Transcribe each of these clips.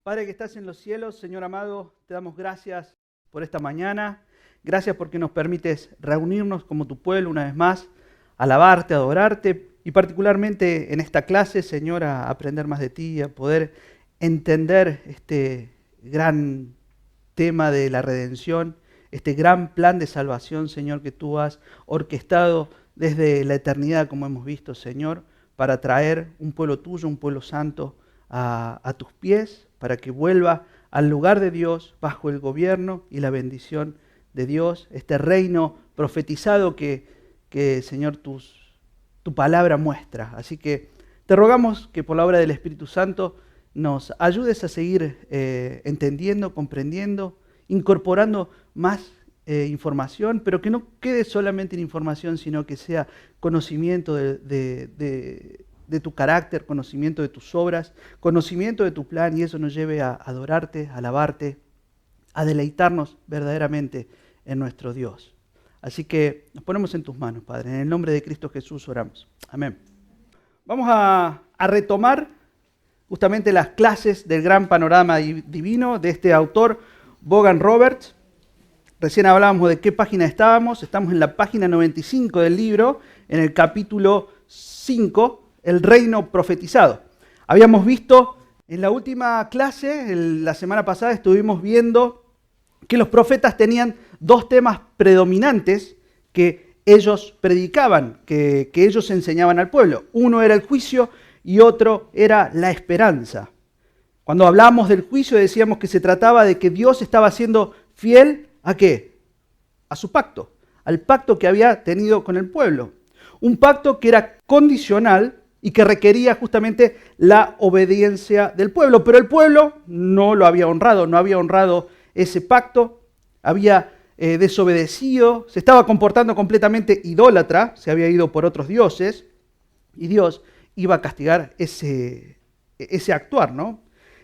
Padre que estás en los cielos, Señor amado, te damos gracias por esta mañana. Gracias porque nos permites reunirnos como tu pueblo una vez más, alabarte, adorarte y particularmente en esta clase, Señor, a aprender más de ti, a poder entender este gran tema de la redención, este gran plan de salvación, Señor, que tú has orquestado desde la eternidad, como hemos visto, Señor, para traer un pueblo tuyo, un pueblo santo a tus pies, para que vuelva al lugar de Dios bajo el gobierno y la bendición de Dios, este reino profetizado que Señor, tu palabra muestra. Así que te rogamos que por la obra del Espíritu Santo nos ayudes a seguir entendiendo, comprendiendo, incorporando más información, pero que no quede solamente en información, sino que sea conocimiento de tu carácter, conocimiento de tus obras, conocimiento de tu plan, y eso nos lleve a adorarte, a alabarte, a deleitarnos verdaderamente en nuestro Dios. Así que nos ponemos en tus manos, Padre. En el nombre de Cristo Jesús oramos. Amén. Vamos a retomar justamente las clases del gran panorama divino de este autor, Vaughan Roberts. Recién hablábamos de qué página estábamos. Estamos en la página 95 del libro, en el capítulo 5, el reino profetizado. Habíamos visto en la última clase, la semana pasada, estuvimos viendo que los profetas tenían dos temas predominantes que ellos predicaban, que ellos enseñaban al pueblo. Uno era el juicio y otro era la esperanza. Cuando hablábamos del juicio decíamos que se trataba de que Dios estaba siendo fiel ¿a qué? A su pacto, al pacto que había tenido con el pueblo. Un pacto que era condicional y que requería justamente la obediencia del pueblo. Pero el pueblo no lo había honrado, no había honrado ese pacto, había desobedecido, se estaba comportando completamente idólatra, se había ido por otros dioses, y Dios iba a castigar ese actuar, ¿no?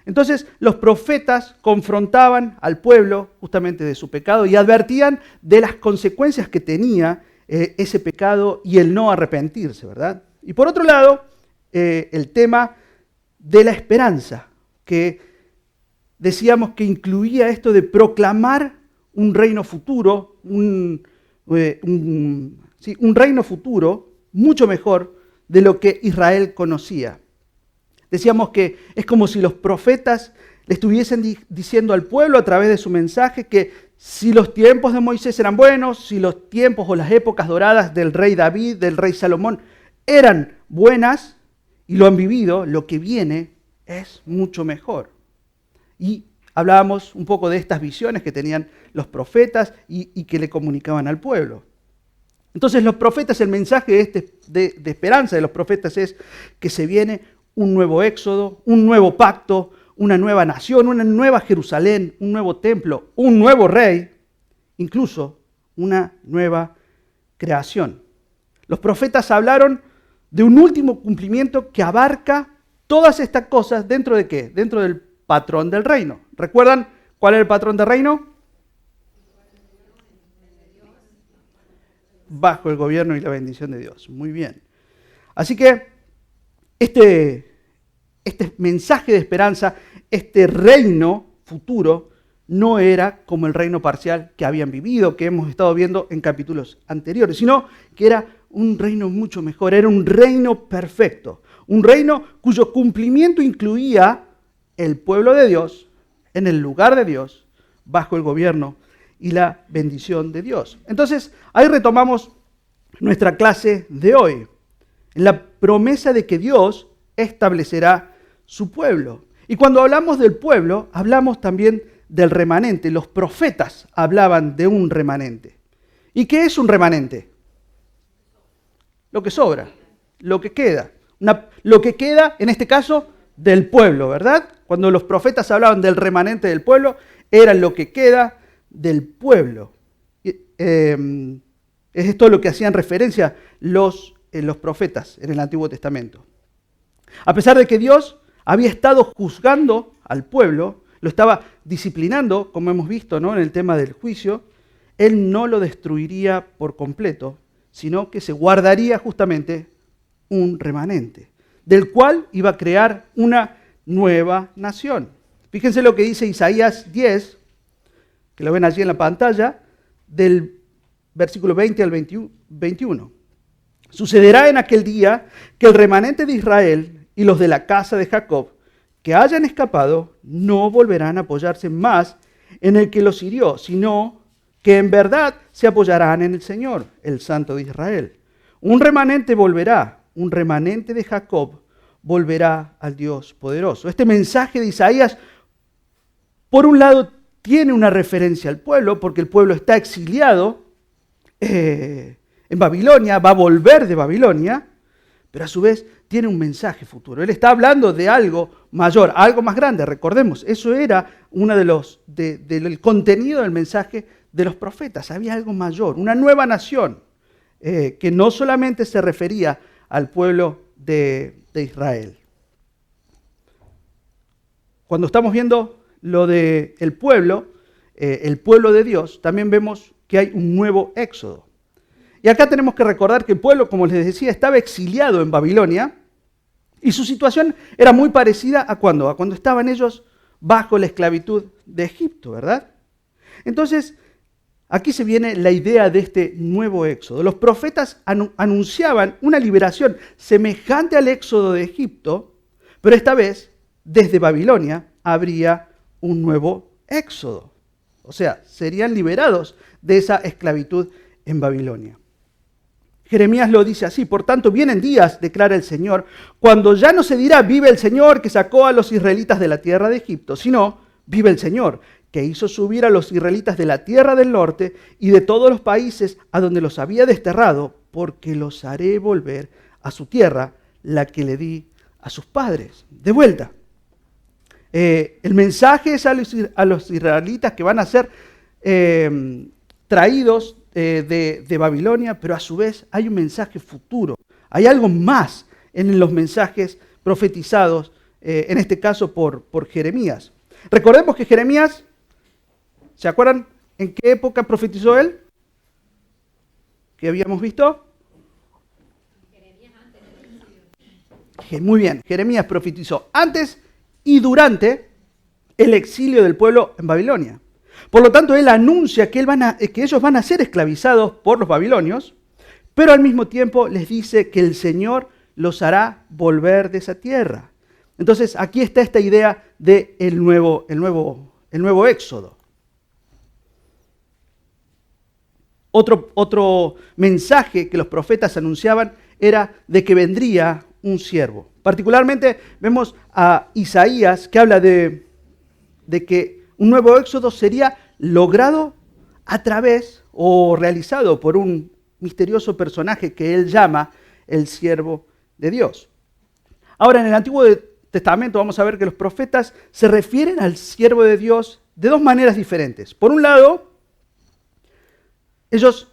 Entonces los profetas confrontaban al pueblo justamente de su pecado y advertían de las consecuencias que tenía ese pecado y el no arrepentirse, ¿verdad? Y por otro lado, el tema de la esperanza, que decíamos que incluía esto de proclamar un reino futuro, un reino futuro mucho mejor de lo que Israel conocía. Decíamos que es como si los profetas le estuviesen diciendo al pueblo a través de su mensaje que si los tiempos de Moisés eran buenos, si los tiempos o las épocas doradas del rey David, del rey Salomón eran buenas y lo han vivido, lo que viene es mucho mejor. Y hablábamos un poco de estas visiones que tenían los profetas y que le comunicaban al pueblo. Entonces los profetas, el mensaje de esperanza de los profetas es que se viene un nuevo éxodo, un nuevo pacto, una nueva nación, una nueva Jerusalén, un nuevo templo, un nuevo rey, incluso una nueva creación. Los profetas hablaron de un último cumplimiento que abarca todas estas cosas dentro de ¿qué? Dentro del patrón del reino. ¿Recuerdan cuál es el patrón del reino? Bajo el gobierno y la bendición de Dios. Muy bien. Así que este mensaje de esperanza, este reino futuro, no era como el reino parcial que habían vivido, que hemos estado viendo en capítulos anteriores, sino que era un reino mucho mejor, era un reino perfecto, un reino cuyo cumplimiento incluía el pueblo de Dios, en el lugar de Dios, bajo el gobierno y la bendición de Dios. Entonces, ahí retomamos nuestra clase de hoy, la promesa de que Dios establecerá su pueblo. Y cuando hablamos del pueblo, hablamos también del remanente. Los profetas hablaban de un remanente. ¿Y qué es un remanente? Lo que sobra, lo que queda. Lo que queda, en este caso, del pueblo, ¿verdad? Cuando los profetas hablaban del remanente del pueblo, era lo que queda del pueblo. Es esto lo que hacían referencia los profetas en el Antiguo Testamento. A pesar de que Dios había estado juzgando al pueblo, lo estaba disciplinando, como hemos visto, ¿no? En el tema del juicio, Él no lo destruiría por completo, sino que se guardaría justamente un remanente, del cual iba a crear una nueva nación. Fíjense lo que dice Isaías 10, que lo ven allí en la pantalla, del versículo 20 al 21. Sucederá en aquel día que el remanente de Israel y los de la casa de Jacob que hayan escapado no volverán a apoyarse más en el que los hirió, sino que en verdad se apoyarán en el Señor, el Santo de Israel. Un remanente volverá, un remanente de Jacob volverá al Dios poderoso. Este mensaje de Isaías, por un lado, tiene una referencia al pueblo, porque el pueblo está exiliado en Babilonia, va a volver de Babilonia, pero a su vez tiene un mensaje futuro. Él está hablando de algo mayor, algo más grande. Recordemos, eso era uno del contenido del mensaje de los profetas. Había algo mayor, una nueva nación, que no solamente se refería al pueblo de Israel. Cuando estamos viendo lo del pueblo, el pueblo de Dios, también vemos que hay un nuevo éxodo. Y acá tenemos que recordar que el pueblo, como les decía, estaba exiliado en Babilonia y su situación era muy parecida a cuando estaban ellos bajo la esclavitud de Egipto, ¿verdad? Entonces, aquí se viene la idea de este nuevo éxodo. Los profetas anunciaban una liberación semejante al éxodo de Egipto, pero esta vez, desde Babilonia, habría un nuevo éxodo. O sea, serían liberados de esa esclavitud en Babilonia. Jeremías lo dice así: por tanto vienen días, declara el Señor, cuando ya no se dirá vive el Señor que sacó a los israelitas de la tierra de Egipto, sino vive el Señor que hizo subir a los israelitas de la tierra del norte y de todos los países a donde los había desterrado, porque los haré volver a su tierra, la que le di a sus padres. De vuelta. El mensaje es a los israelitas que van a ser traídos de Babilonia, pero a su vez hay un mensaje futuro. Hay algo más en los mensajes profetizados, en este caso por Jeremías. Recordemos que Jeremías, ¿se acuerdan en qué época profetizó él? ¿Qué habíamos visto? Muy bien, Jeremías profetizó antes y durante el exilio del pueblo en Babilonia. Por lo tanto, él anuncia que ellos van a ser esclavizados por los babilonios, pero al mismo tiempo les dice que el Señor los hará volver de esa tierra. Entonces, aquí está esta idea del nuevo éxodo. Otro mensaje que los profetas anunciaban era de que vendría un siervo. Particularmente vemos a Isaías que habla de que un nuevo éxodo sería logrado a través o realizado por un misterioso personaje que él llama el siervo de Dios. Ahora, en el Antiguo Testamento vamos a ver que los profetas se refieren al siervo de Dios de dos maneras diferentes. Por un lado, ellos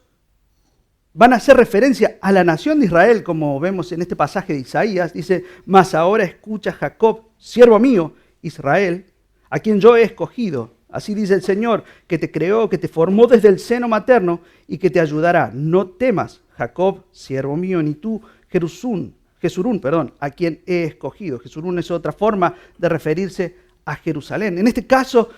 van a hacer referencia a la nación de Israel, como vemos en este pasaje de Isaías. Dice: mas ahora escucha Jacob, siervo mío, Israel, a quien yo he escogido. Así dice el Señor, que te creó, que te formó desde el seno materno y que te ayudará. No temas, Jacob, siervo mío, ni tú, Jesurún, a quien he escogido. Jesurún es otra forma de referirse a Jerusalén. En este caso,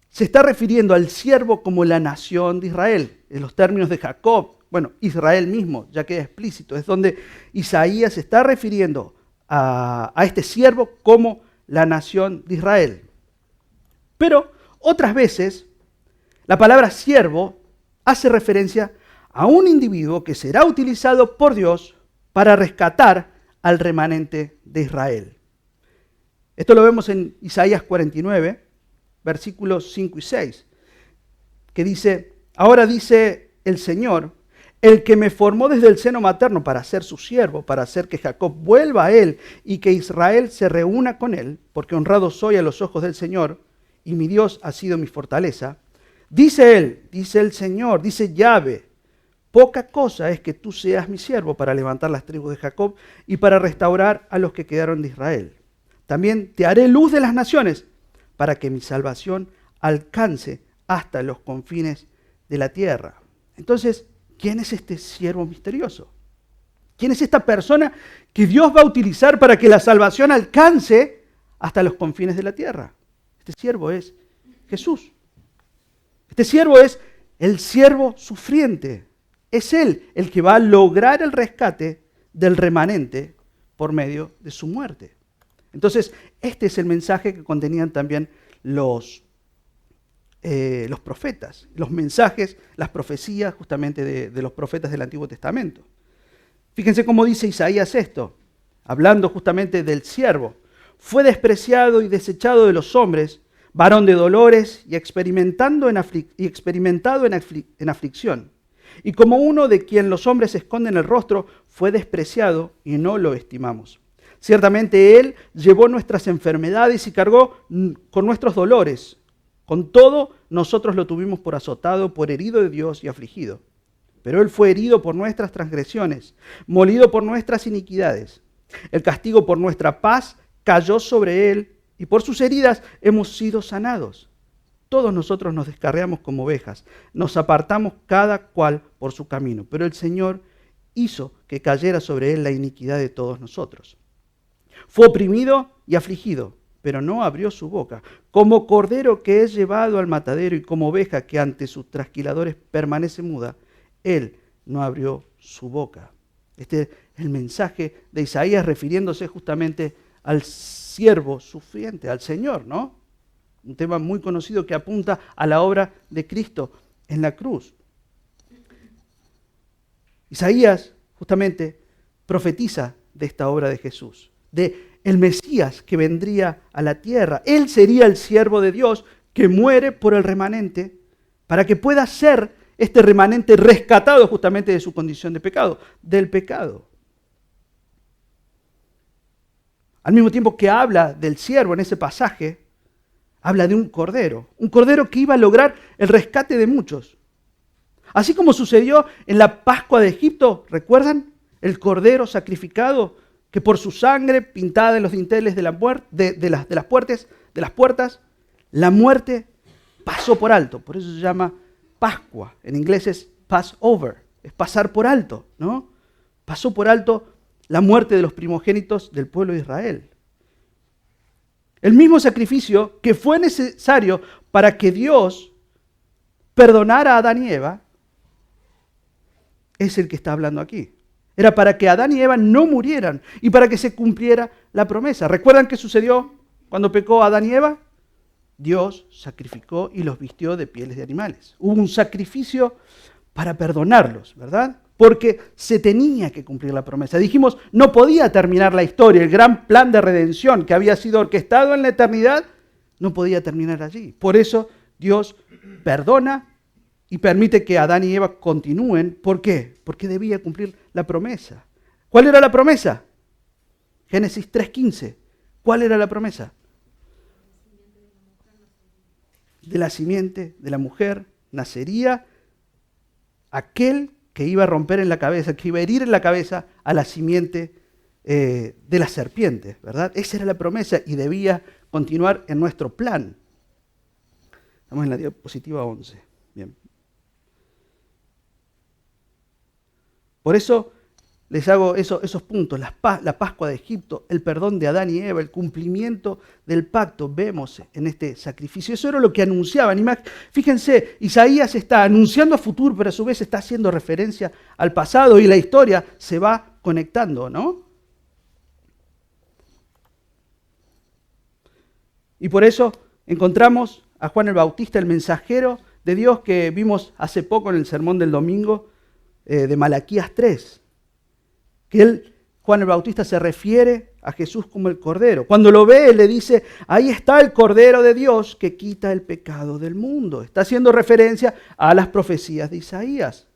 se está refiriendo al siervo como la nación de Israel. En los términos de Jacob, bueno, Israel mismo, ya queda explícito. Es donde Isaías se está refiriendo a este siervo como la nación de Israel. Pero otras veces, la palabra siervo hace referencia a un individuo que será utilizado por Dios para rescatar al remanente de Israel. Esto lo vemos en Isaías 49, versículos 5 y 6, que dice: ahora dice el Señor, el que me formó desde el seno materno para ser su siervo, para hacer que Jacob vuelva a él y que Israel se reúna con él, porque honrado soy a los ojos del Señor, y mi Dios ha sido mi fortaleza. Dice él, dice el Señor, dice Yahvé: poca cosa es que tú seas mi siervo para levantar las tribus de Jacob y para restaurar a los que quedaron de Israel. También te haré luz de las naciones para que mi salvación alcance hasta los confines de la tierra. Entonces, ¿quién es este siervo misterioso? ¿Quién es esta persona que Dios va a utilizar para que la salvación alcance hasta los confines de la tierra? Este siervo es Jesús. Este siervo es el siervo sufriente. Es Él el que va a lograr el rescate del remanente por medio de su muerte. Entonces, este es el mensaje que contenían también los profetas, los mensajes, las profecías justamente de los profetas del Antiguo Testamento. Fíjense cómo dice Isaías esto, hablando justamente del siervo. Fue despreciado y desechado de los hombres, varón de dolores y experimentado en aflicción. Y como uno de quien los hombres esconden el rostro, fue despreciado y no lo estimamos. Ciertamente Él llevó nuestras enfermedades y cargó con nuestros dolores. Con todo, nosotros lo tuvimos por azotado, por herido de Dios y afligido. Pero Él fue herido por nuestras transgresiones, molido por nuestras iniquidades. El castigo por nuestra paz cayó sobre Él, y por sus heridas hemos sido sanados. Todos nosotros nos descarriamos como ovejas, nos apartamos cada cual por su camino, pero el Señor hizo que cayera sobre Él la iniquidad de todos nosotros. Fue oprimido y afligido, pero no abrió su boca. Como cordero que es llevado al matadero y como oveja que ante sus trasquiladores permanece muda, Él no abrió su boca. Este es el mensaje de Isaías refiriéndose justamente al siervo sufriente, al Señor, ¿no? Un tema muy conocido que apunta a la obra de Cristo en la cruz. Isaías justamente profetiza de esta obra de Jesús, de el Mesías que vendría a la tierra. Él sería el siervo de Dios que muere por el remanente para que pueda ser este remanente rescatado justamente de su condición de pecado, del pecado. Al mismo tiempo que habla del siervo en ese pasaje, habla de un cordero que iba a lograr el rescate de muchos. Así como sucedió en la Pascua de Egipto, ¿recuerdan? El cordero sacrificado que por su sangre pintada en los dinteles de las puertas, la muerte pasó por alto. Por eso se llama Pascua. En inglés es Passover, es pasar por alto, ¿no? Pasó por alto la muerte de los primogénitos del pueblo de Israel. El mismo sacrificio que fue necesario para que Dios perdonara a Adán y Eva es el que está hablando aquí. Era para que Adán y Eva no murieran y para que se cumpliera la promesa. ¿Recuerdan qué sucedió cuando pecó Adán y Eva? Dios sacrificó y los vistió de pieles de animales. Hubo un sacrificio para perdonarlos, ¿verdad? Porque se tenía que cumplir la promesa. Dijimos, no podía terminar la historia, el gran plan de redención que había sido orquestado en la eternidad, no podía terminar allí. Por eso Dios perdona y permite que Adán y Eva continúen. ¿Por qué? Porque debía cumplir la promesa. ¿Cuál era la promesa? Génesis 3:15. ¿Cuál era la promesa? De la simiente de la mujer nacería aquel que iba a romper en la cabeza, que iba a herir en la cabeza a la simiente de la serpiente, ¿verdad? Esa era la promesa y debía continuar en nuestro plan. Estamos en la diapositiva 11. Bien. Por eso les hago esos puntos, la Pascua de Egipto, el perdón de Adán y Eva, el cumplimiento del pacto, vemos en este sacrificio. Eso era lo que anunciaban. Fíjense, Isaías está anunciando a futuro, pero a su vez está haciendo referencia al pasado y la historia se va conectando, ¿no? Y por eso encontramos a Juan el Bautista, el mensajero de Dios que vimos hace poco en el sermón del domingo de Malaquías 3. Que Juan el Bautista se refiere a Jesús como el Cordero. Cuando lo ve, él le dice, ahí está el Cordero de Dios que quita el pecado del mundo. Está haciendo referencia a las profecías de Isaías.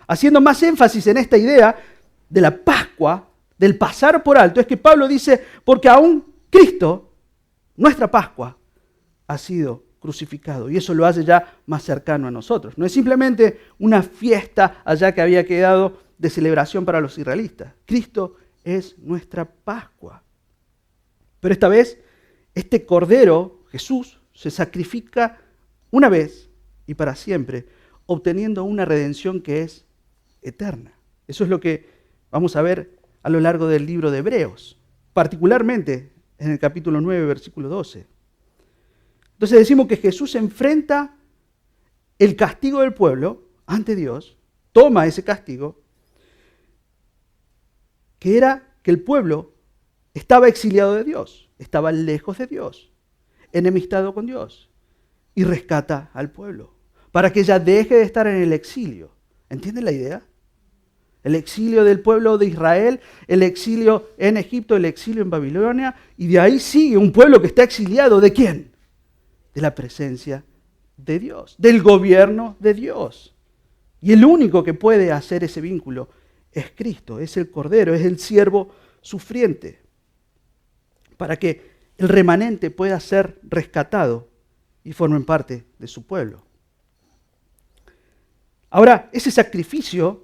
Haciendo más énfasis en esta idea de la Pascua, del pasar por alto, es que Pablo dice, porque aún Cristo, nuestra Pascua, ha sido crucificado. Y eso lo hace ya más cercano a nosotros. No es simplemente una fiesta allá que había quedado de celebración para los israelitas. Cristo es nuestra Pascua. Pero esta vez, este Cordero, Jesús, se sacrifica una vez y para siempre, obteniendo una redención que es eterna. Eso es lo que vamos a ver a lo largo del libro de Hebreos, particularmente en el capítulo 9, versículo 12. Entonces decimos que Jesús enfrenta el castigo del pueblo ante Dios, toma ese castigo, que era que el pueblo estaba exiliado de Dios, estaba lejos de Dios, enemistado con Dios, y rescata al pueblo, para que ya deje de estar en el exilio. ¿Entienden la idea? El exilio del pueblo de Israel, el exilio en Egipto, el exilio en Babilonia, y de ahí sigue un pueblo que está exiliado. ¿De quién? De la presencia de Dios, del gobierno de Dios. Y el único que puede hacer ese vínculo es Cristo, es el Cordero, es el siervo sufriente, para que el remanente pueda ser rescatado y formen parte de su pueblo. Ahora, ese sacrificio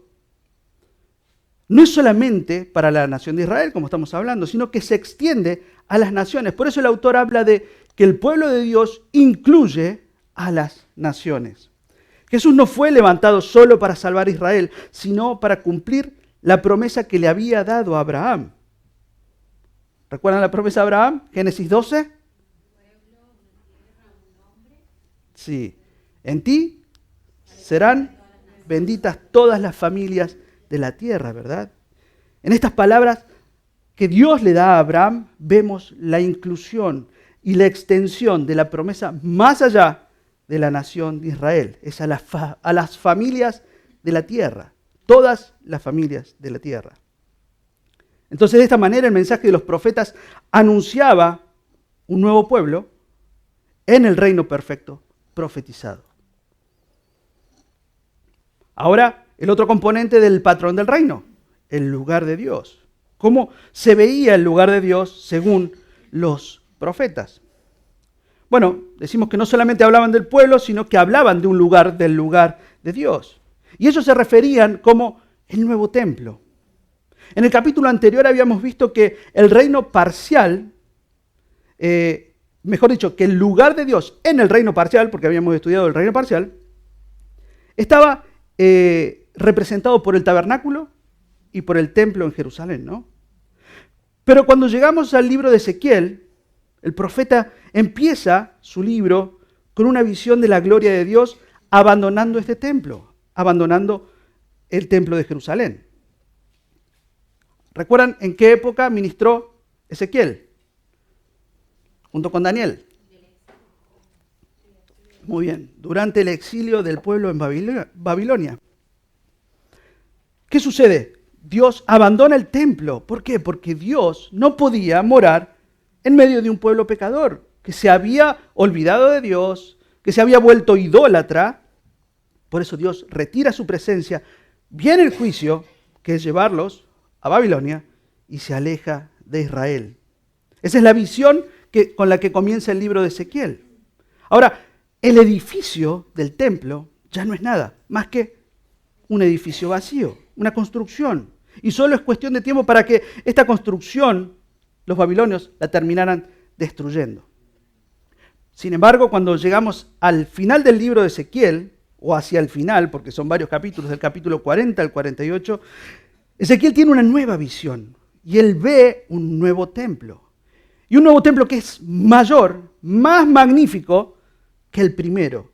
no es solamente para la nación de Israel, como estamos hablando, sino que se extiende a las naciones. Por eso el autor habla de que el pueblo de Dios incluye a las naciones. Jesús no fue levantado solo para salvar a Israel, sino para cumplir la promesa que le había dado a Abraham. ¿Recuerdan la promesa de Abraham? Génesis 12. Sí. En ti serán benditas todas las familias de la tierra, ¿verdad? En estas palabras que Dios le da a Abraham, vemos la inclusión y la extensión de la promesa más allá de la nación de Israel. Es a las familias de la tierra, todas las familias de la tierra. Entonces, de esta manera, el mensaje de los profetas anunciaba un nuevo pueblo en el reino perfecto profetizado. Ahora, el otro componente del patrón del reino, el lugar de Dios. ¿Cómo se veía el lugar de Dios según los profetas? Bueno, decimos que no solamente hablaban del pueblo, sino que hablaban de un lugar, del lugar de Dios. Y ellos se referían como el nuevo templo. En el capítulo anterior habíamos visto que el reino parcial, mejor dicho, que el lugar de Dios en el reino parcial, porque habíamos estudiado el reino parcial, estaba representado por el tabernáculo y por el templo en Jerusalén, ¿no? Pero cuando llegamos al libro de Ezequiel, el profeta empieza su libro con una visión de la gloria de Dios abandonando este templo, abandonando el templo de Jerusalén. ¿Recuerdan en qué época ministró Ezequiel? Junto con Daniel. Muy bien, durante el exilio del pueblo en Babilonia. ¿Qué sucede? Dios abandona el templo. ¿Por qué? Porque Dios no podía morar en medio de un pueblo pecador, que se había olvidado de Dios, que se había vuelto idólatra. Por eso Dios retira su presencia, viene el juicio, que es llevarlos a Babilonia, y se aleja de Israel. Esa es la visión con la que comienza el libro de Ezequiel. Ahora, el edificio del templo ya no es nada más que un edificio vacío, una construcción. Y solo es cuestión de tiempo para que esta construcción, los babilonios, la terminaran destruyendo. Sin embargo, cuando llegamos al final del libro de Ezequiel, o hacia el final, porque son varios capítulos, del capítulo 40 al 48, Ezequiel tiene una nueva visión y él ve un nuevo templo. Y un nuevo templo que es mayor, más magnífico que el primero,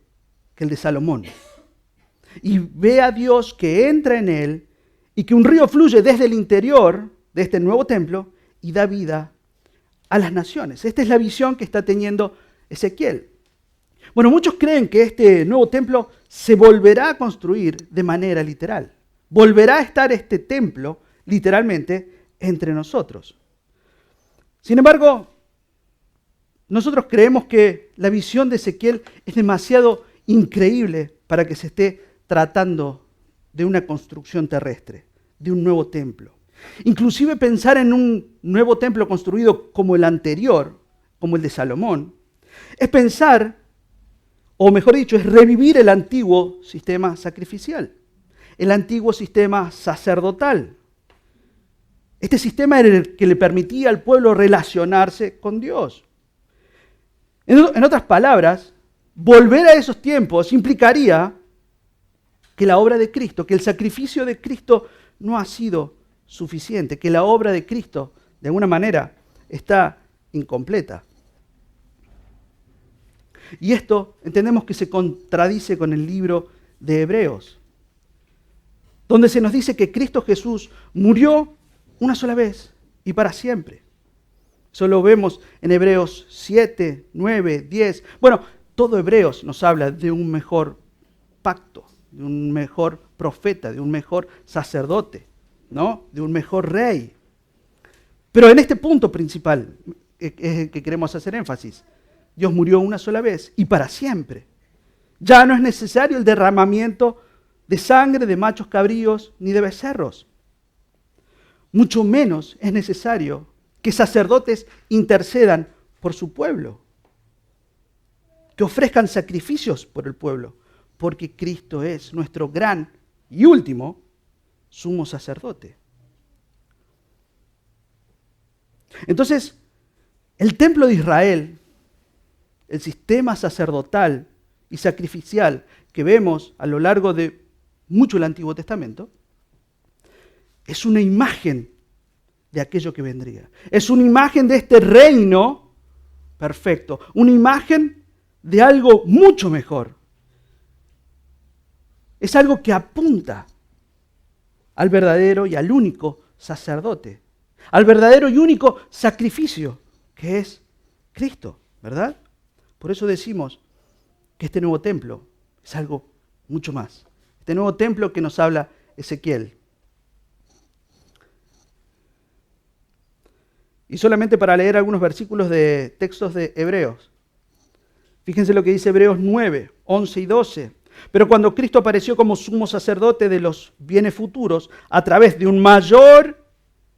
que el de Salomón. Y ve a Dios que entra en él y que un río fluye desde el interior de este nuevo templo y da vida a las naciones. Esta es la visión que está teniendo Ezequiel. Bueno, muchos creen que este nuevo templo se volverá a construir de manera literal. Volverá a estar este templo, literalmente, entre nosotros. Sin embargo, nosotros creemos que la visión de Ezequiel es demasiado increíble para que se esté tratando de una construcción terrestre, de un nuevo templo. Inclusive pensar en un nuevo templo construido como el anterior, como el de Salomón, es pensar, o mejor dicho, es revivir el antiguo sistema sacrificial, el antiguo sistema sacerdotal. Este sistema era el que le permitía al pueblo relacionarse con Dios. En otras palabras, volver a esos tiempos implicaría que la obra de Cristo, que el sacrificio de Cristo no ha sido suficiente, que la obra de Cristo, de alguna manera, está incompleta. Y esto entendemos que se contradice con el libro de Hebreos, donde se nos dice que Cristo Jesús murió una sola vez y para siempre. Eso lo vemos en Hebreos 7, 9, 10. Bueno, todo Hebreos nos habla de un mejor pacto, de un mejor profeta, de un mejor sacerdote, ¿no? De un mejor rey. Pero en este punto principal que queremos hacer énfasis, Dios murió una sola vez y para siempre. Ya no es necesario el derramamiento de sangre de machos cabríos ni de becerros. Mucho menos es necesario que sacerdotes intercedan por su pueblo, que ofrezcan sacrificios por el pueblo, porque Cristo es nuestro gran y último sumo sacerdote. Entonces, el templo de Israel, el sistema sacerdotal y sacrificial que vemos a lo largo de mucho el Antiguo Testamento, es una imagen de aquello que vendría. Es una imagen de este reino perfecto, una imagen de algo mucho mejor. Es algo que apunta al verdadero y al único sacerdote, al verdadero y único sacrificio, que es Cristo, ¿verdad? Por eso decimos que este nuevo templo es algo mucho más. Este nuevo templo que nos habla Ezequiel. Y solamente para leer algunos versículos de textos de Hebreos. Fíjense lo que dice Hebreos 9, 11 y 12. Pero cuando Cristo apareció como sumo sacerdote de los bienes futuros, a través de un mayor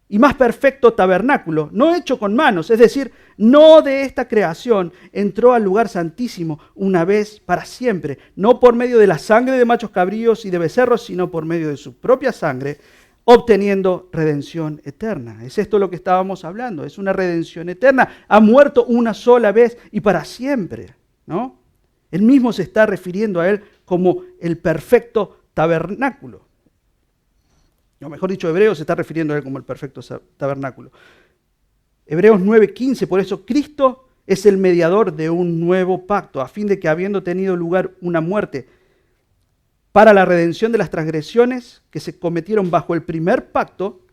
y más perfecto tabernáculo, no hecho con manos, es decir, no de esta creación, entró al lugar santísimo una vez para siempre, no por medio de la sangre de machos cabríos y de becerros, sino por medio de su propia sangre, obteniendo redención eterna. Es esto lo que estábamos hablando, es una redención eterna. Ha muerto una sola vez y para siempre, ¿no? Él mismo se está refiriendo a él como el perfecto tabernáculo. O mejor dicho, Hebreos se está refiriendo a él como el perfecto tabernáculo. Hebreos 9:15, por eso Cristo es el mediador de un nuevo pacto, a fin de que habiendo tenido lugar una muerte para la redención de las transgresiones que se cometieron bajo el primer pacto,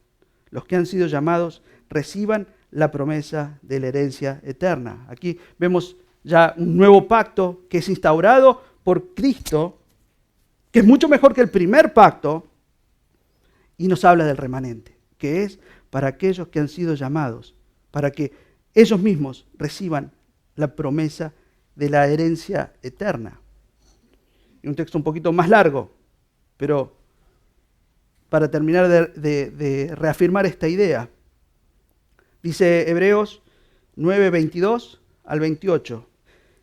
los que han sido llamados reciban la promesa de la herencia eterna. Aquí vemos ya un nuevo pacto que es instaurado por Cristo, que es mucho mejor que el primer pacto, y nos habla del remanente, que es para aquellos que han sido llamados, para que ellos mismos reciban la promesa de la herencia eterna. Y un texto un poquito más largo, pero para terminar de reafirmar esta idea, dice Hebreos 9, 22 al 28.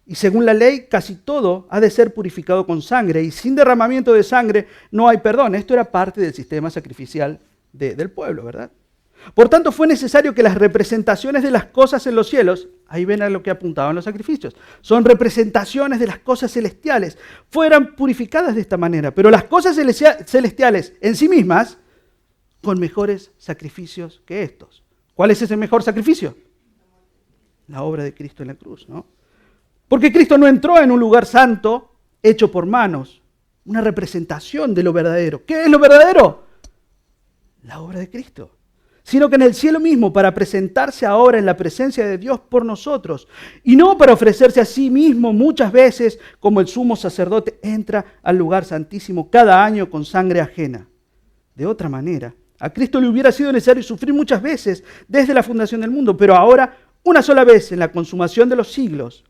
Y según la ley, casi todo ha de ser purificado con sangre, y sin derramamiento de sangre no hay perdón. Esto era parte del sistema sacrificial del pueblo, ¿verdad? Por tanto, fue necesario que las representaciones de las cosas en los cielos, ahí ven a lo que apuntaban los sacrificios, son representaciones de las cosas celestiales, fueran purificadas de esta manera. Pero las cosas celestiales en sí mismas, con mejores sacrificios que estos. ¿Cuál es ese mejor sacrificio? La obra de Cristo en la cruz, ¿no? Porque Cristo no entró en un lugar santo hecho por manos, una representación de lo verdadero. ¿Qué es lo verdadero? La obra de Cristo. Sino que en el cielo mismo, para presentarse ahora en la presencia de Dios por nosotros, y no para ofrecerse a sí mismo muchas veces, como el sumo sacerdote entra al lugar santísimo cada año con sangre ajena. De otra manera, a Cristo le hubiera sido necesario sufrir muchas veces desde la fundación del mundo, pero ahora, una sola vez en la consumación de los siglos,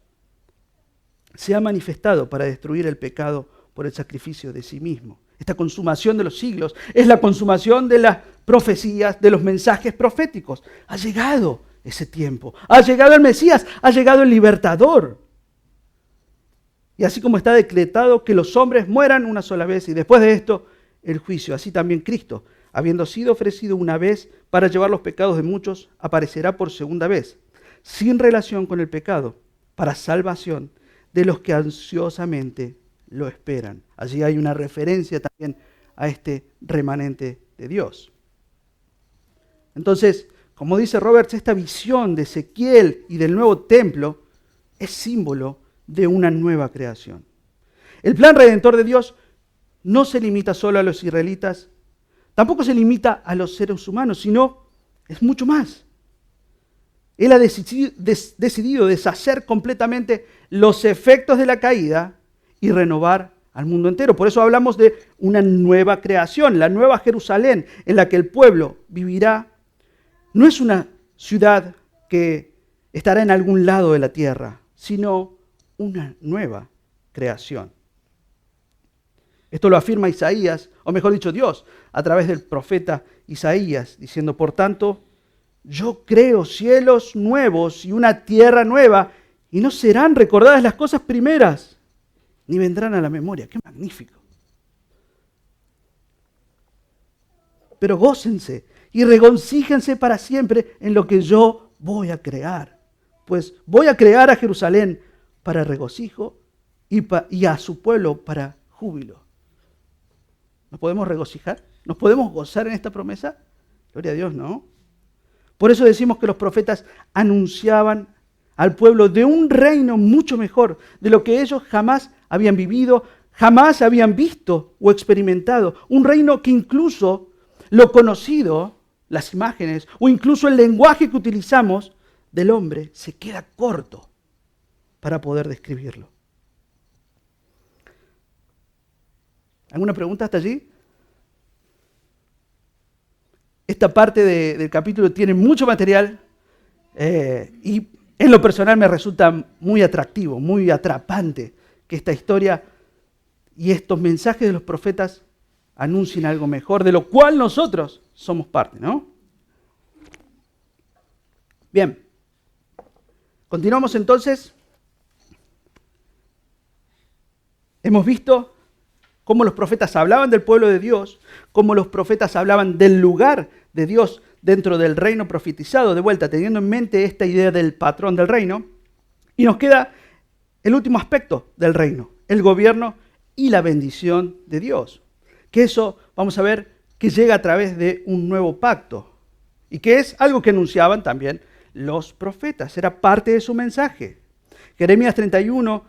se ha manifestado para destruir el pecado por el sacrificio de sí mismo. Esta consumación de los siglos es la consumación de las profecías, de los mensajes proféticos. Ha llegado ese tiempo, ha llegado el Mesías, ha llegado el libertador. Y así como está decretado que los hombres mueran una sola vez y después de esto el juicio, así también Cristo, habiendo sido ofrecido una vez para llevar los pecados de muchos, aparecerá por segunda vez, sin relación con el pecado, para salvación de los que ansiosamente lo esperan. Allí hay una referencia también a este remanente de Dios. Entonces, como dice Roberts, esta visión de Ezequiel y del nuevo templo es símbolo de una nueva creación. El plan redentor de Dios no se limita solo a los israelitas, tampoco se limita a los seres humanos, sino es mucho más. Él ha decidido deshacer completamente los efectos de la caída y renovar al mundo entero. Por eso hablamos de una nueva creación, la nueva Jerusalén, en la que el pueblo vivirá. No es una ciudad que estará en algún lado de la tierra, sino una nueva creación. Esto lo afirma Isaías, o mejor dicho, Dios, a través del profeta Isaías, diciendo, por tanto, yo creo cielos nuevos y una tierra nueva, y no serán recordadas las cosas primeras, ni vendrán a la memoria. ¡Qué magnífico! Pero gócense y regocíjense para siempre en lo que yo voy a crear. Pues voy a crear a Jerusalén para regocijo y a su pueblo para júbilo. ¿Nos podemos regocijar? ¿Nos podemos gozar en esta promesa? Gloria a Dios, ¿no? Por eso decimos que los profetas anunciaban al pueblo de un reino mucho mejor, de lo que ellos jamás habían vivido, jamás habían visto o experimentado. Un reino que incluso lo conocido, las imágenes o incluso el lenguaje que utilizamos del hombre se queda corto para poder describirlo. ¿Alguna pregunta hasta allí? Esta parte del capítulo tiene mucho material y en lo personal me resulta muy atractivo, muy atrapante que esta historia y estos mensajes de los profetas anuncien algo mejor, de lo cual nosotros somos parte, ¿no? Bien, continuamos entonces. Hemos visto cómo los profetas hablaban del pueblo de Dios, cómo los profetas hablaban del lugar de Dios dentro del reino profetizado, de vuelta, teniendo en mente esta idea del patrón del reino. Y nos queda el último aspecto del reino, el gobierno y la bendición de Dios. Que eso, vamos a ver, que llega a través de un nuevo pacto. Y que es algo que anunciaban también los profetas, era parte de su mensaje. Jeremías 31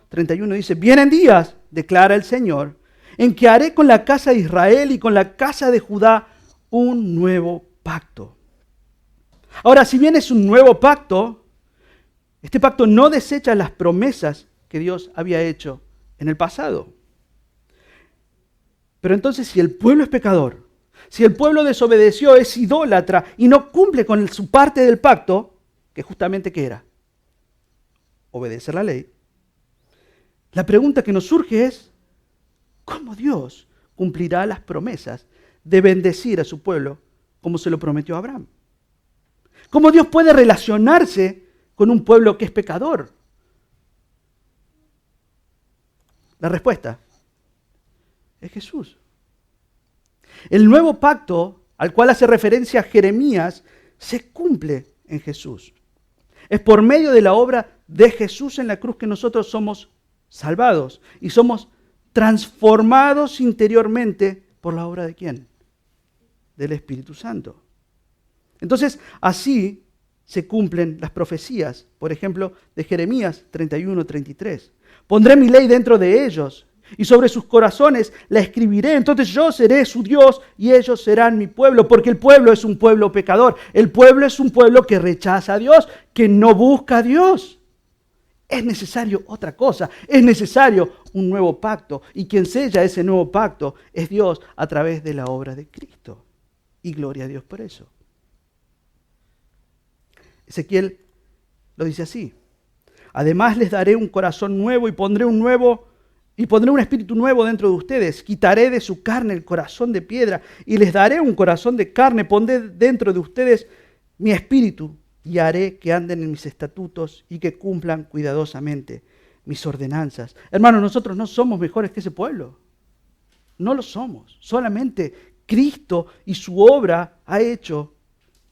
dice, vienen días, declara el Señor, en que haré con la casa de Israel y con la casa de Judá un nuevo pacto. Ahora, si bien es un nuevo pacto, este pacto no desecha las promesas que Dios había hecho en el pasado. Pero entonces, si el pueblo es pecador, si el pueblo desobedeció, es idólatra y no cumple con su parte del pacto, que justamente ¿qué era? Obedecer la ley. La pregunta que nos surge es, ¿cómo Dios cumplirá las promesas de bendecir a su pueblo como se lo prometió a Abraham? ¿Cómo Dios puede relacionarse con un pueblo que es pecador? La respuesta es Jesús. El nuevo pacto al cual hace referencia Jeremías se cumple en Jesús. Es por medio de la obra de Jesús en la cruz que nosotros somos salvados y somos transformados interiormente por la obra de ¿quién? Del Espíritu Santo. Entonces, así se cumplen las profecías, por ejemplo, de Jeremías 31:33. Pondré mi ley dentro de ellos y sobre sus corazones la escribiré. Entonces yo seré su Dios y ellos serán mi pueblo, porque el pueblo es un pueblo pecador. El pueblo es un pueblo que rechaza a Dios, que no busca a Dios. Es necesario otra cosa, es necesario un nuevo pacto. Y quien sella ese nuevo pacto es Dios a través de la obra de Cristo. Y gloria a Dios por eso. Ezequiel lo dice así. Además les daré un corazón nuevo y pondré un espíritu nuevo dentro de ustedes. Quitaré de su carne el corazón de piedra y les daré un corazón de carne. Pondré dentro de ustedes mi espíritu y haré que anden en mis estatutos y que cumplan cuidadosamente mis ordenanzas. Hermanos, nosotros no somos mejores que ese pueblo. No lo somos. Solamente Cristo y su obra ha hecho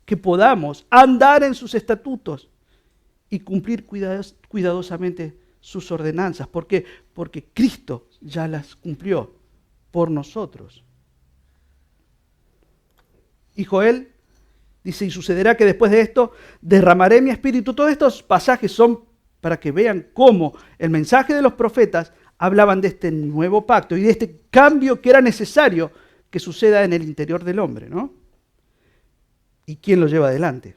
que podamos andar en sus estatutos y cumplir cuidadosamente sus ordenanzas. ¿Por qué? Porque Cristo ya las cumplió por nosotros. Y Joel dice, y sucederá que después de esto derramaré mi espíritu. Todos estos pasajes son para que vean cómo el mensaje de los profetas hablaban de este nuevo pacto y de este cambio que era necesario que suceda en el interior del hombre, ¿no? ¿Y quién lo lleva adelante?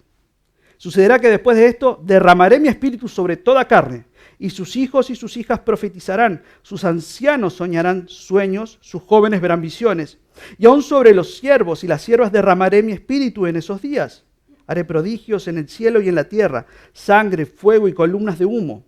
Sucederá que después de esto derramaré mi espíritu sobre toda carne, y sus hijos y sus hijas profetizarán, sus ancianos soñarán sueños, sus jóvenes verán visiones, y aún sobre los siervos y las siervas derramaré mi espíritu en esos días. Haré prodigios en el cielo y en la tierra, sangre, fuego y columnas de humo.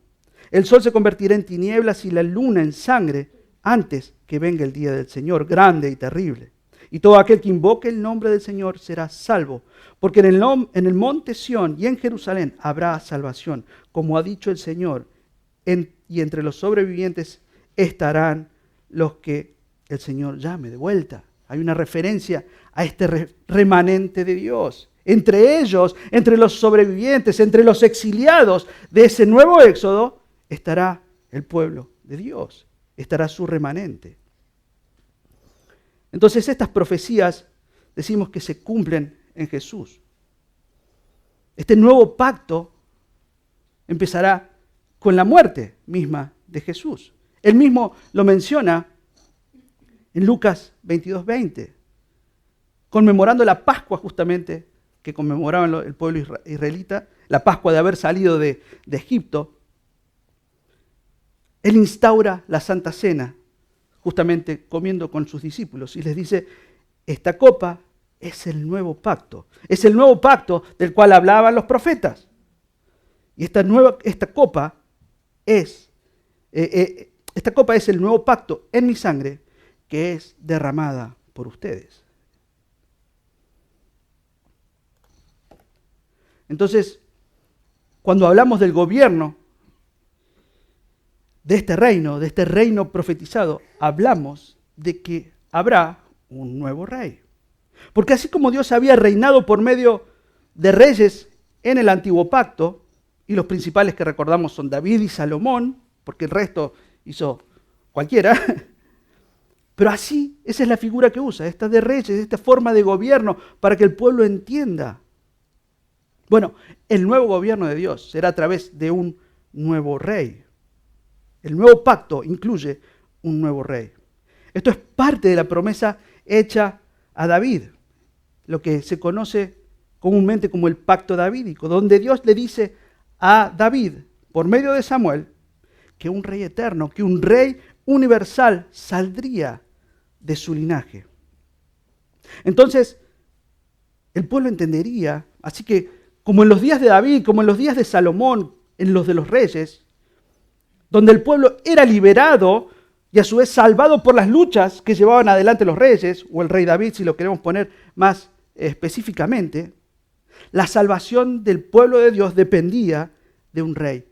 El sol se convertirá en tinieblas y la luna en sangre antes que venga el día del Señor, grande y terrible. Y todo aquel que invoque el nombre del Señor será salvo, porque en el monte Sión y en Jerusalén habrá salvación, como ha dicho el Señor, y entre los sobrevivientes estarán los que el Señor llame de vuelta. Hay una referencia a este remanente de Dios. Entre ellos, entre los sobrevivientes, entre los exiliados de ese nuevo éxodo, estará el pueblo de Dios, estará su remanente. Entonces estas profecías decimos que se cumplen en Jesús. Este nuevo pacto empezará con la muerte misma de Jesús. Él mismo lo menciona en Lucas 22:20, conmemorando la Pascua justamente que conmemoraban el pueblo israelita, la Pascua de haber salido de Egipto. Él instaura la Santa Cena, justamente comiendo con sus discípulos, y les dice, esta copa es el nuevo pacto del cual hablaban los profetas. Y esta copa es el nuevo pacto en mi sangre que es derramada por ustedes. Entonces, cuando hablamos del gobierno de este reino profetizado, hablamos de que habrá un nuevo rey. Porque así como Dios había reinado por medio de reyes en el antiguo pacto, y los principales que recordamos son David y Salomón, porque el resto hizo cualquiera, pero así, esa es la figura que usa, esta de reyes, esta forma de gobierno, para que el pueblo entienda. Bueno, el nuevo gobierno de Dios será a través de un nuevo rey. El nuevo pacto incluye un nuevo rey. Esto es parte de la promesa hecha a David, lo que se conoce comúnmente como el pacto davídico, donde Dios le dice a David, por medio de Samuel, que un rey eterno, que un rey universal saldría de su linaje. Entonces, el pueblo entendería, así que como en los días de David, como en los días de Salomón, en los de los reyes, donde el pueblo era liberado y a su vez salvado por las luchas que llevaban adelante los reyes, o el rey David, si lo queremos poner más específicamente, la salvación del pueblo de Dios dependía de un rey.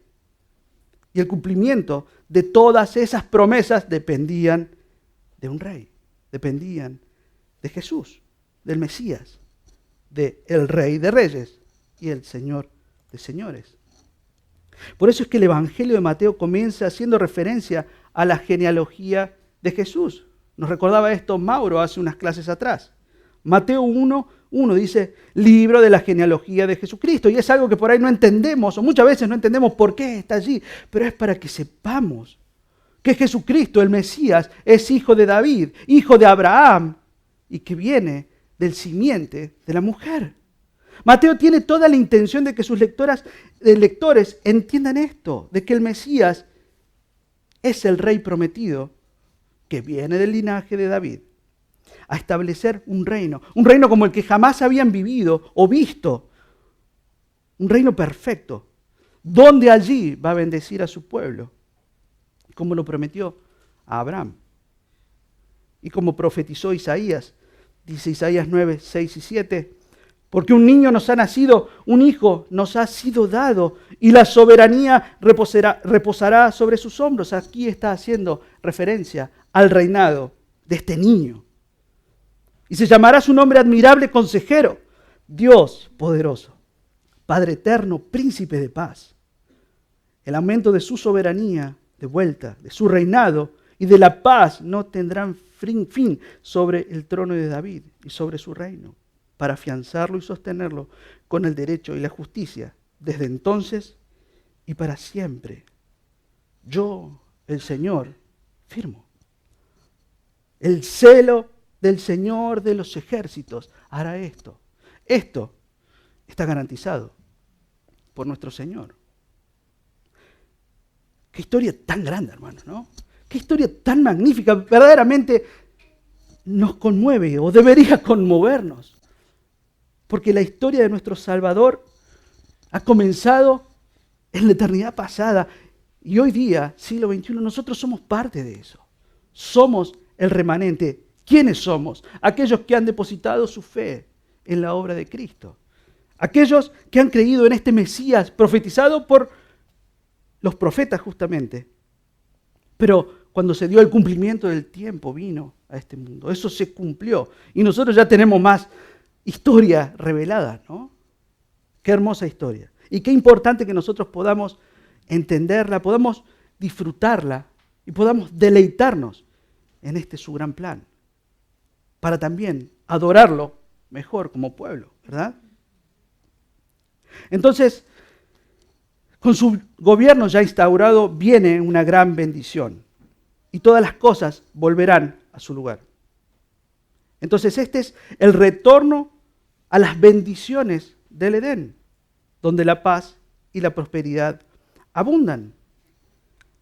Y el cumplimiento de todas esas promesas dependían de un rey, dependían de Jesús, del Mesías, del Rey de Reyes y el Señor de Señores. Por eso es que el Evangelio de Mateo comienza haciendo referencia a la genealogía de Jesús. Nos recordaba esto Mauro hace unas clases atrás. Mateo 1:1 dice, libro de la genealogía de Jesucristo. Y es algo que por ahí no entendemos, o muchas veces no entendemos por qué está allí, pero es para que sepamos que Jesucristo, el Mesías, es hijo de David, hijo de Abraham, y que viene del simiente de la mujer. Mateo tiene toda la intención de que sus lectores entiendan esto, de que el Mesías es el rey prometido que viene del linaje de David a establecer un reino como el que jamás habían vivido o visto, un reino perfecto, donde allí va a bendecir a su pueblo, como lo prometió a Abraham y como profetizó Isaías. Dice Isaías 9, 6 y 7, porque un niño nos ha nacido, un hijo nos ha sido dado, y la soberanía reposará sobre sus hombros. Aquí está haciendo referencia al reinado de este niño. Y se llamará su nombre admirable consejero, Dios poderoso, Padre eterno, príncipe de paz. El aumento de su soberanía, de vuelta, de su reinado y de la paz no tendrán fin sobre el trono de David y sobre su reino, para afianzarlo y sostenerlo con el derecho y la justicia desde entonces y para siempre. Yo, el Señor, firmo. El celo del Señor de los ejércitos hará esto. Esto está garantizado por nuestro Señor. Qué historia tan grande, hermanos, ¿no? Qué historia tan magnífica. Verdaderamente nos conmueve o debería conmovernos. Porque la historia de nuestro Salvador ha comenzado en la eternidad pasada. Y hoy día, siglo XXI, nosotros somos parte de eso. Somos el remanente. ¿Quiénes somos? Aquellos que han depositado su fe en la obra de Cristo. Aquellos que han creído en este Mesías profetizado por los profetas justamente. Pero cuando se dio el cumplimiento del tiempo, vino a este mundo. Eso se cumplió. Y nosotros ya tenemos más historia revelada, ¿no? Qué hermosa historia. Y qué importante que nosotros podamos entenderla, podamos disfrutarla y podamos deleitarnos en este su gran plan. Para también adorarlo mejor como pueblo, ¿verdad? Entonces, con su gobierno ya instaurado viene una gran bendición y todas las cosas volverán a su lugar. Entonces este es el retorno a las bendiciones del Edén, donde la paz y la prosperidad abundan.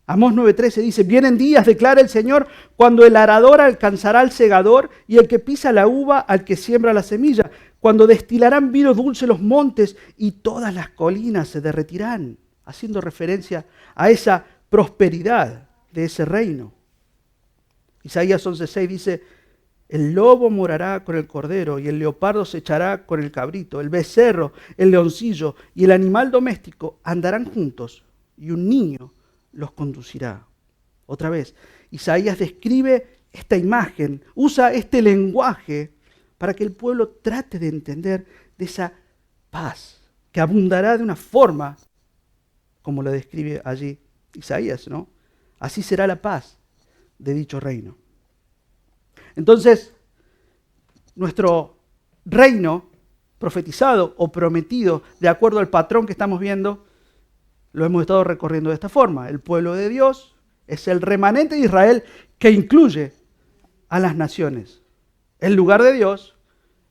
Amós 9:13 dice, vienen días, declara el Señor, cuando el arador alcanzará al segador y el que pisa la uva al que siembra la semilla, cuando destilarán vino dulce los montes y todas las colinas se derretirán, haciendo referencia a esa prosperidad de ese reino. Isaías 11:6 dice, el lobo morará con el cordero y el leopardo se echará con el cabrito, el becerro, el leoncillo y el animal doméstico andarán juntos y un niño los conducirá. Otra vez, Isaías describe esta imagen, usa este lenguaje para que el pueblo trate de entender de esa paz que abundará de una forma como lo describe allí Isaías, ¿no? Así será la paz de dicho reino. Entonces, nuestro reino profetizado o prometido, de acuerdo al patrón que estamos viendo, lo hemos estado recorriendo de esta forma. El pueblo de Dios es el remanente de Israel que incluye a las naciones. El lugar de Dios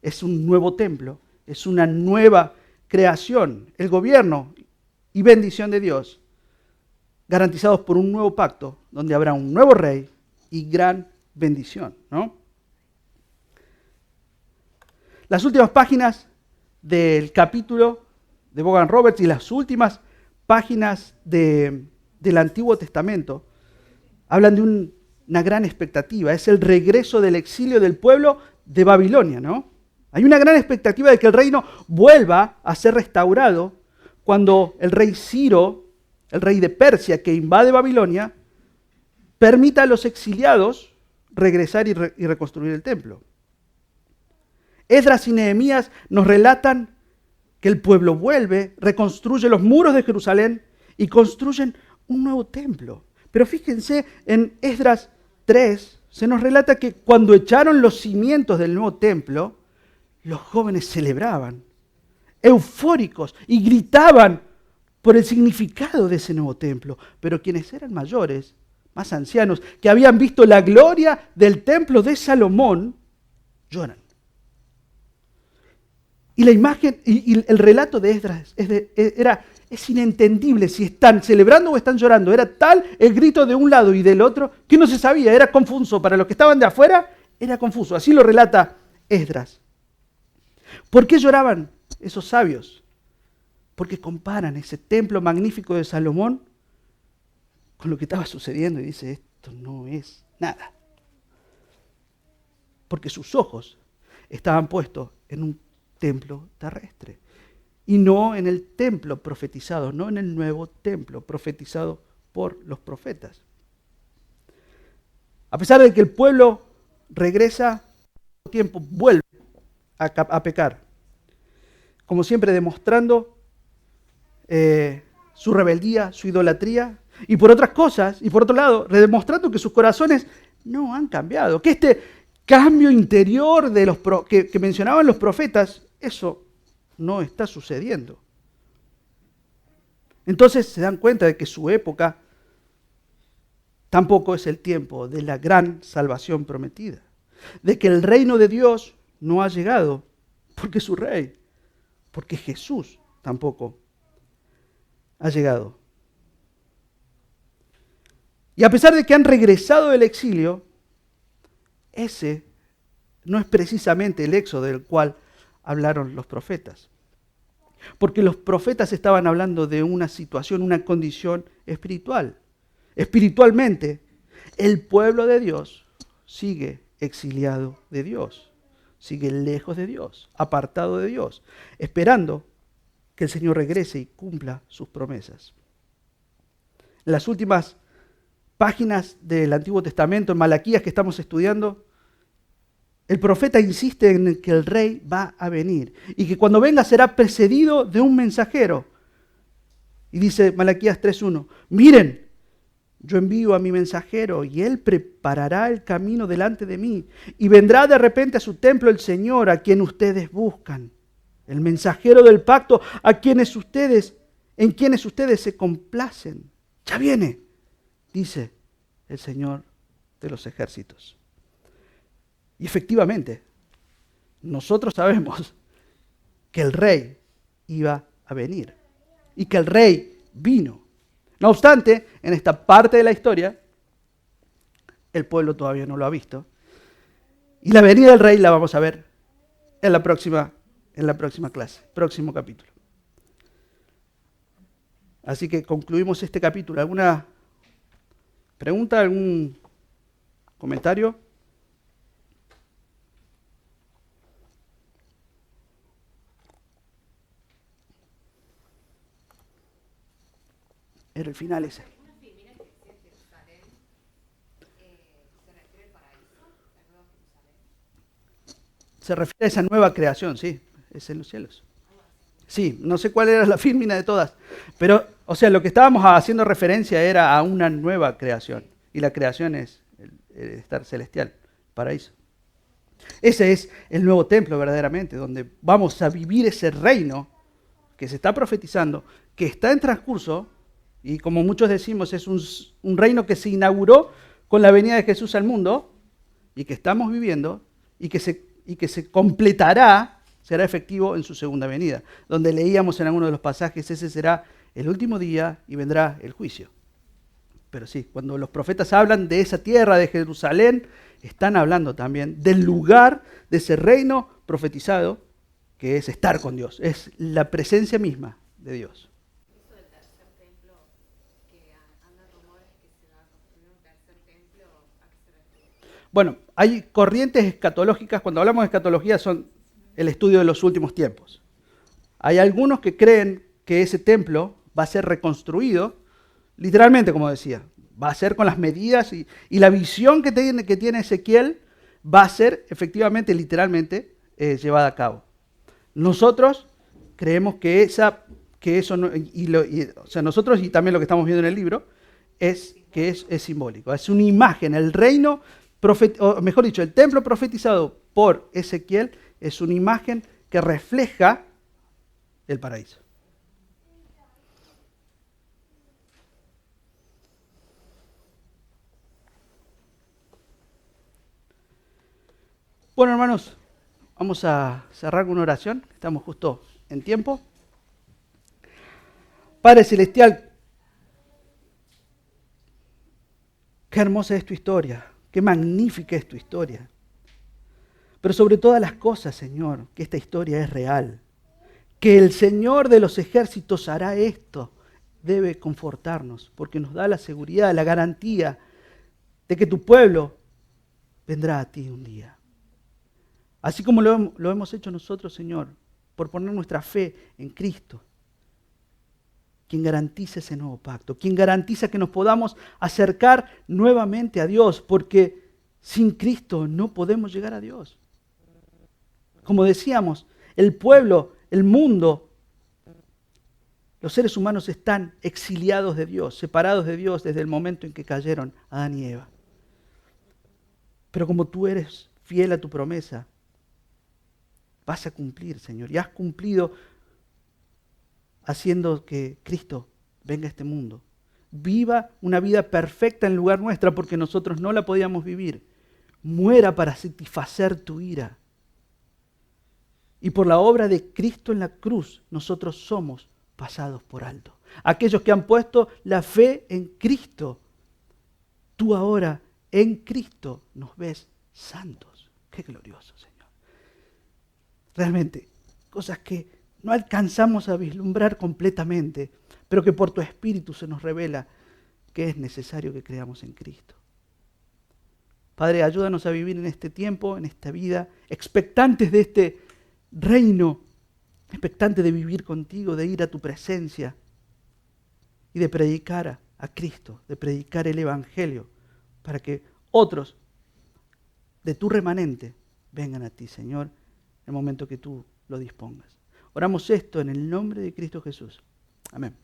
es un nuevo templo, es una nueva creación. El gobierno y bendición de Dios, garantizados por un nuevo pacto, donde habrá un nuevo rey y gran bendición, ¿no? Las últimas páginas del capítulo de Vaughan Roberts y las últimas páginas del Antiguo Testamento hablan de una gran expectativa. Es el regreso del exilio del pueblo de Babilonia, ¿no? Hay una gran expectativa de que el reino vuelva a ser restaurado cuando el rey Ciro, el rey de Persia que invade Babilonia, permita a los exiliados regresar y reconstruir el templo. Esdras y Nehemías nos relatan que el pueblo vuelve, reconstruye los muros de Jerusalén y construyen un nuevo templo. Pero fíjense, en Esdras 3 se nos relata que cuando echaron los cimientos del nuevo templo, los jóvenes celebraban, eufóricos, y gritaban por el significado de ese nuevo templo. Pero quienes eran mayores, más ancianos, que habían visto la gloria del templo de Salomón, lloran. Y la imagen y el relato de Esdras es inentendible si están celebrando o están llorando. Era tal el grito de un lado y del otro que no se sabía, era confuso. Para los que estaban de afuera, era confuso. Así lo relata Esdras. ¿Por qué lloraban esos sabios? Porque comparan ese templo magnífico de Salomón con lo que estaba sucediendo y dice, esto no es nada. Porque sus ojos estaban puestos en un templo terrestre y no en el templo profetizado, no en el nuevo templo profetizado por los profetas. A pesar de que el pueblo regresa, tiempo vuelve a pecar, como siempre demostrando su rebeldía, su idolatría, y por otras cosas, y por otro lado, demostrando que sus corazones no han cambiado, que este cambio interior de que mencionaban los profetas, eso no está sucediendo. Entonces se dan cuenta de que su época tampoco es el tiempo de la gran salvación prometida, de que el reino de Dios no ha llegado porque es su rey, porque Jesús tampoco ha llegado. Y a pesar de que han regresado del exilio, ese no es precisamente el éxodo del cual hablaron los profetas. Porque los profetas estaban hablando de una situación, una condición espiritual. Espiritualmente, el pueblo de Dios sigue exiliado de Dios, sigue lejos de Dios, apartado de Dios, esperando que el Señor regrese y cumpla sus promesas. En las últimas páginas del Antiguo Testamento, en Malaquías que estamos estudiando, el profeta insiste en que el rey va a venir y que cuando venga será precedido de un mensajero. Y dice Malaquías 3:1, miren, yo envío a mi mensajero y él preparará el camino delante de mí y vendrá de repente a su templo el Señor a quien ustedes buscan. El mensajero del pacto en quienes ustedes se complacen. Ya viene, dice el Señor de los ejércitos. Y efectivamente, nosotros sabemos que el rey iba a venir y que el rey vino. No obstante, en esta parte de la historia, el pueblo todavía no lo ha visto. Y la venida del rey la vamos a ver en la próxima clase, próximo capítulo. Así que concluimos este capítulo. ¿Alguna pregunta, algún comentario? Era el final ese. ¿Alguna filmina que decía Jerusalén se refiere al paraíso, la nueva Jerusalén? Se refiere a esa nueva creación, sí, es en los cielos. Sí, no sé cuál era la fílmina de todas, pero, o sea, lo que estábamos haciendo referencia era a una nueva creación, y la creación es el estar celestial, paraíso. Ese es el nuevo templo verdaderamente, donde vamos a vivir ese reino que se está profetizando, que está en transcurso, y como muchos decimos, es un reino que se inauguró con la venida de Jesús al mundo, y que estamos viviendo, y que se completará, será efectivo en su segunda venida, donde leíamos en alguno de los pasajes, ese será el último día y vendrá el juicio. Pero sí, cuando los profetas hablan de esa tierra de Jerusalén, están hablando también del lugar de ese reino profetizado, que es estar con Dios, es la presencia misma de Dios. Eso del tercer templo, que andan rumores que se va a construir un tercer templo, ¿a qué se refiere? Bueno, hay corrientes escatológicas, cuando hablamos de escatología son el estudio de los últimos tiempos. Hay algunos que creen que ese templo va a ser reconstruido, literalmente como decía, va a ser con las medidas y la visión que tiene Ezequiel va a ser efectivamente, literalmente, llevada a cabo. Nosotros creemos que eso no, o sea, nosotros y también lo que estamos viendo en el libro es que es simbólico, es una imagen, el reino, o mejor dicho, el templo profetizado por Ezequiel es una imagen que refleja el paraíso. Bueno, hermanos, vamos a cerrar con una oración. Estamos justo en tiempo. Padre Celestial, qué hermosa es tu historia, qué magnífica es tu historia. Pero sobre todas las cosas, Señor, que esta historia es real. Que el Señor de los ejércitos hará esto. Debe confortarnos, porque nos da la seguridad, la garantía de que tu pueblo vendrá a ti un día. Así como lo hemos hecho nosotros, Señor, por poner nuestra fe en Cristo, quien garantiza ese nuevo pacto, quien garantiza que nos podamos acercar nuevamente a Dios, porque sin Cristo no podemos llegar a Dios. Como decíamos, el pueblo, el mundo, los seres humanos están exiliados de Dios, separados de Dios desde el momento en que cayeron Adán y Eva. Pero como tú eres fiel a tu promesa, vas a cumplir, Señor, y has cumplido haciendo que Cristo venga a este mundo. Viva una vida perfecta en lugar nuestra porque nosotros no la podíamos vivir. Muera para satisfacer tu ira. Y por la obra de Cristo en la cruz, nosotros somos pasados por alto. Aquellos que han puesto la fe en Cristo, tú ahora en Cristo nos ves santos. Qué glorioso, Señor. Realmente, cosas que no alcanzamos a vislumbrar completamente, pero que por tu Espíritu se nos revela que es necesario que creamos en Cristo. Padre, ayúdanos a vivir en este tiempo, en esta vida, expectantes de este reino, expectantes de vivir contigo, de ir a tu presencia y de predicar a Cristo, de predicar el Evangelio, para que otros de tu remanente vengan a ti, Señor, en el momento que tú lo dispongas. Oramos esto en el nombre de Cristo Jesús. Amén.